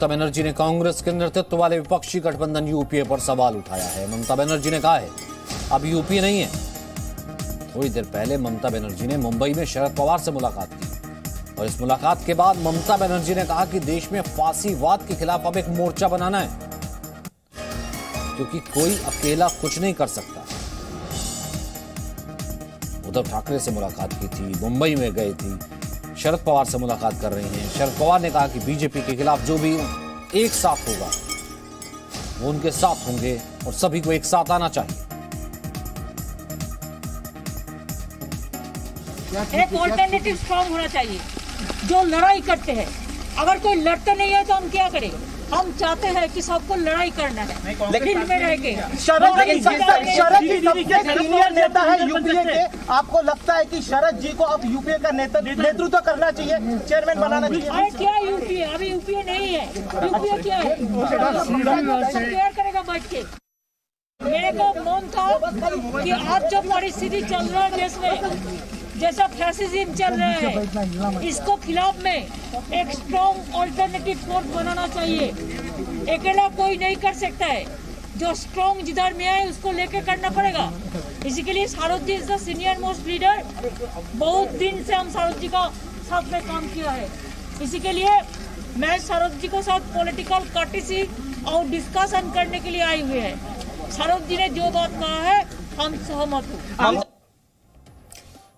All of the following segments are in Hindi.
ममता बनर्जी ने कांग्रेस के नेतृत्व वाले विपक्षी गठबंधन यूपीए पर सवाल उठाया है। ममता बनर्जी ने कहा है अब यूपीए नहीं है। थोड़ी देर पहले ममता बनर्जी ने मुंबई में शरद पवार से मुलाकात की और इस मुलाकात के बाद ममता बनर्जी ने कहा कि देश में फांसीवाद के खिलाफ अब एक मोर्चा बनाना है, क्योंकि कोई अकेला कुछ नहीं कर सकता। उद्धव ठाकरे से मुलाकात की थी, मुंबई में गए थी, शरद पवार से मुलाकात कर रही हैं। शरद पवार ने कहा कि बीजेपी के खिलाफ जो भी एक साथ होगा वो उनके साथ होंगे और सभी को एक साथ आना चाहिए। एक ऑल्टरनेटिव स्ट्रॉन्ग होना चाहिए जो लड़ाई करते हैं। अगर कोई लड़ते नहीं है तो हम क्या करें? हम चाहते हैं कि सबको लड़ाई करना है, लेकिन में रह के शरद जी सबसे सीनियर नेता है यूपीए के। आपको लगता है कि शरद जी को अब यूपीए का नेतृत्व करना चाहिए, चेयरमैन बनाना चाहिए? अरे क्या यूपीए? अभी यूपीए नहीं है। यूपीए क्या है? क्या करेगा बैठ के? मेरे को मन था कि आज जो परिस्थिति चल रहा है देश में, जैसा फैसिज्म चल रहा है, इसको खिलाफ में एक स्ट्रॉन्ग ऑल्टरनेटिव फोर्स बनाना चाहिए। अकेला कोई नहीं कर सकता है। जो स्ट्रॉन्ग जिधर में है उसको लेके करना पड़ेगा। इसी के लिए Sharad ji is the senior most leader. बहुत दिन से हम शारद जी का साथ में काम किया है। इसी के लिए मैं शारद जी को साथ पॉलिटिकल कर्टेसी और डिस्कशन करने के लिए आई हुई है। शारद जी ने जो बात कहा है हम सहमत हूँ।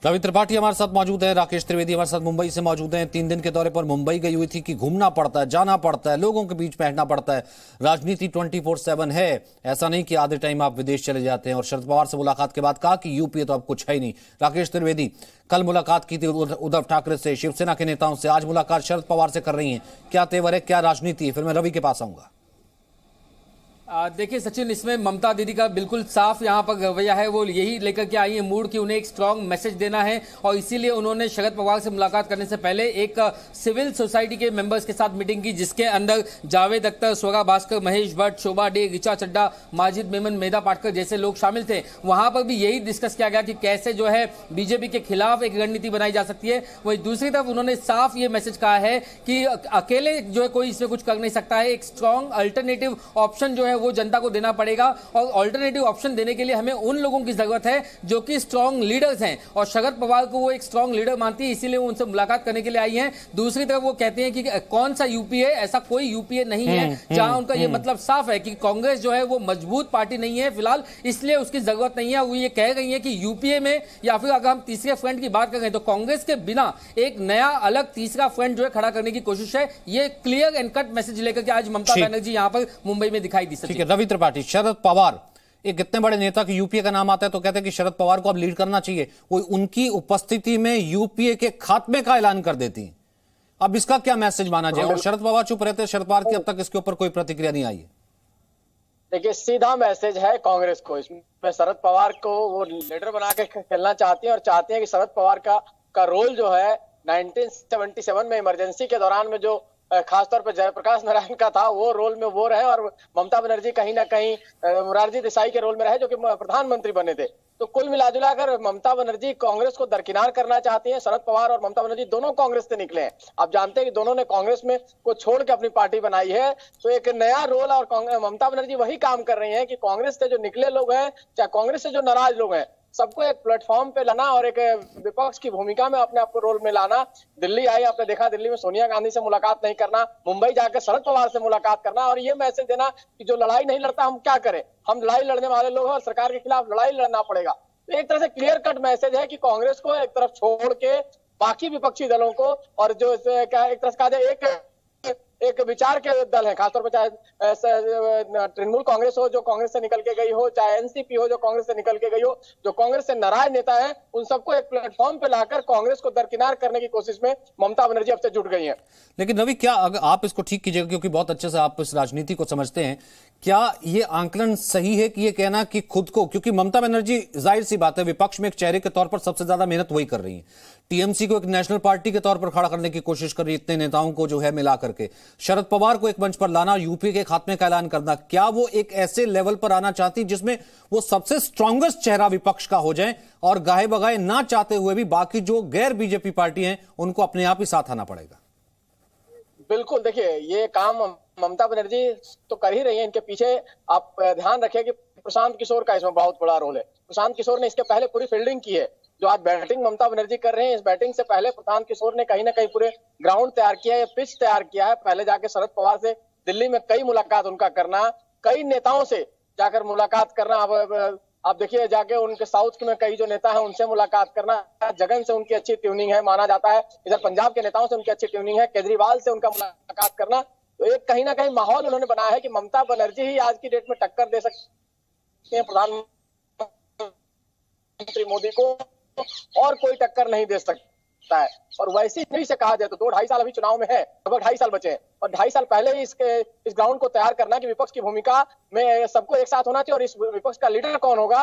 रवि त्रिपाठी हमारे साथ मौजूद है, राकेश त्रिवेदी हमारे साथ मुंबई से मौजूद हैं। 3 दिन के दौरे पर मुंबई गई हुई थी कि घूमना पड़ता है, जाना पड़ता है, लोगों के बीच बैठना पड़ता है। राजनीति 24/7 है, ऐसा नहीं कि आधे टाइम आप विदेश चले जाते हैं। और शरद पवार से मुलाकात के बाद कहा कि यूपीए तो अब कुछ है ही नहीं। राकेश त्रिवेदी, कल मुलाकात की थी उद्धव ठाकरे से, शिवसेना के नेताओं से, आज मुलाकात शरद पवार से कर रही है। क्या तेवर है, क्या राजनीति है? फिर मैं रवि के पास आऊंगा। देखिए सचिन, इसमें ममता दीदी का बिल्कुल साफ यहाँ पर रवैया है। वो यही लेकर के आई है मूड कि उन्हें एक स्ट्रांग मैसेज देना है और इसीलिए उन्होंने शरद पवार से मुलाकात करने से पहले एक सिविल सोसाइटी के मेंबर्स के साथ मीटिंग की, जिसके अंदर जावेद अख्तर, स्वरा भास्कर, महेश भट्ट, शोभा डे, ऋचा चड्डा, माजिद मेमन, मेधा पाटकर जैसे लोग शामिल थे। वहां पर भी यही डिस्कस किया गया कि कैसे जो है बीजेपी के खिलाफ एक रणनीति बनाई जा सकती है। वही दूसरी तरफ उन्होंने साफ ये मैसेज कहा है कि अकेले जो है कोई इसमें कुछ कर नहीं सकता है। एक स्ट्रांग अल्टरनेटिव ऑप्शन जो है वो जनता को देना पड़ेगा और अल्टरनेटिव ऑप्शन देने के लिए हमें उन लोगों की जरूरत है जो कि स्ट्रांग लीडर्स हैं और शरद पवार को वो एक स्ट्रांग लीडर मानती है, इसीलिए वो उनसे मुलाकात करने के लिए आई हैं। दूसरी तरफ वो कहते हैं कि कौन सा यूपीए, ऐसा कोई यूपीए नहीं है जहां उनका ये मतलब साफ है कि कांग्रेस जो है वो मजबूत पार्टी नहीं है फिलहाल, इसलिए उसकी जरूरत नहीं है। वो ये कह रही है कि यूपीए में या फिर अगर हम तीसरे फ्रंट की बात करें तो कांग्रेस के बिना एक नया अलग तीसरा फ्रंट जो है खड़ा करने की कोशिश है। ये क्लियर एंड कट मैसेज लेकर के आज ममता बनर्जी यहां पर मुंबई में दिखाई दी। ठीक है रवि त्रिपाठी, शरद पवार एक इतने बड़े नेता की यूपीए का नाम आता है तो कहते हैं कि शरद पवार को अब लीड करना चाहिए। वो उनकी उपस्थिति में यूपीए के खात्मे का ऐलान कर देती। अब इसका क्या मैसेज माना जाए? और शरद पवार चुप रहते हैं, शरद पवार की अब तक इसके ऊपर कोई प्रतिक्रिया नहीं आई है। देखिए सीधा मैसेज है कांग्रेस को, इसमें शरद पवार को वो लीडर बना के खेलना चाहती है और चाहती है कि शरद पवार का रोल जो है 1977 में इमरजेंसी के दौरान में जो खासतौर पर जयप्रकाश नारायण का था, वो रोल में वो रहे और ममता बनर्जी कहीं ना कहीं मोरारजी देसाई के रोल में रहे जो कि प्रधानमंत्री बने थे। तो कुल मिलाजुला कर ममता बनर्जी कांग्रेस को दरकिनार करना चाहती हैं। शरद पवार और ममता बनर्जी दोनों कांग्रेस से निकले हैं। आप जानते हैं कि दोनों ने कांग्रेस में को छोड़ के अपनी पार्टी बनाई है, तो एक नया रोल और ममता बनर्जी वही काम कर रही हैं कि कांग्रेस से जो निकले लोग हैं, चाहे कांग्रेस से जो नाराज लोग हैं, सबको एक प्लेटफॉर्म पे लाना और एक विपक्ष की भूमिका में अपने आप को रोल में लाना। दिल्ली आई, आपने देखा दिल्ली में सोनिया गांधी से मुलाकात नहीं करना, मुंबई जाकर शरद पवार से मुलाकात करना और ये मैसेज देना कि जो लड़ाई नहीं लड़ता हम क्या करें, हम लड़ाई लड़ने वाले लोग हैं और सरकार के खिलाफ लड़ाई लड़ना पड़ेगा। तो एक तरह से क्लियर कट मैसेज है कि कांग्रेस को एक तरफ छोड़ के बाकी विपक्षी दलों को और जो क्या एक तरह से कहा जाए एक विचार के दल है, खासतौर पर चाहे तृणमूल कांग्रेस हो जो कांग्रेस से निकल के गई हो, चाहे एनसीपी हो जो कांग्रेस से निकल के गई हो, जो कांग्रेस से नाराज नेता है, उन सबको एक प्लेटफॉर्म पे लाकर कांग्रेस को दरकिनार करने की कोशिश में ममता बनर्जी अब से जुट गई है। लेकिन रवि, क्या अगर आप इसको ठीक कीजिएगा क्योंकि बहुत अच्छे से आप इस राजनीति को समझते हैं, क्या ये आंकलन सही है कि ये कहना कि खुद को, क्योंकि ममता बनर्जी जाहिर सी बात है विपक्ष में एक चेहरे के तौर पर सबसे ज्यादा मेहनत वही कर रही है, टीएमसी को एक नेशनल पार्टी के तौर पर खड़ा करने की कोशिश कर रही है इतने नेताओं को जो है मिला करके, शरद पवार को एक मंच पर लाना, यूपी के खात्मे का ऐलान करना, क्या वो एक ऐसे लेवल पर आना चाहती जिसमें वो सबसे स्ट्रांगेस्ट चेहरा विपक्ष का हो जाए और गाहे बगाए ना चाहते हुए भी बाकी जो गैर बीजेपी पार्टी हैं उनको अपने आप ही साथ आना पड़ेगा? बिल्कुल, देखिए ये काम ममता बनर्जी तो कर ही रही है, इनके पीछे आप ध्यान रखिए कि प्रशांत किशोर का इसमें बहुत बड़ा रोल है। प्रशांत किशोर ने इसके पहले पूरी फील्डिंग की है। जो आज बैटिंग ममता बनर्जी कर रहे हैं, इस बैटिंग से पहले प्रशांत किशोर ने कहीं ना कहीं पूरे ग्राउंड तैयार किया है, पिच तैयार किया है। पहले जाके शरद पवार से दिल्ली में कई मुलाकात उनका करना, कई नेताओं से जाकर मुलाकात करना। आप देखिए जाके उनके साउथ में कई जो नेता हैं उनसे मुलाकात करना। जगन से उनकी अच्छी ट्यूनिंग है माना जाता है, इधर पंजाब के नेताओं से उनकी अच्छी ट्यूनिंग है, केजरीवाल से उनका मुलाकात करना। तो एक कहीं ना कहीं माहौल उन्होंने बनाया है कि ममता बनर्जी ही आज की डेट में टक्कर दे सकते हैं प्रधानमंत्री मोदी को, और कोई टक्कर नहीं दे सकता है। और वैसे ही से कहा जाए तो 2-2.5 साल अभी चुनाव में है, लगभग 2.5 साल बचे हैं, और 2.5 साल पहले ही इस ग्राउंड को तैयार करना कि विपक्ष की भूमिका में सबको एक साथ होना चाहिए और इस विपक्ष का लीडर कौन होगा।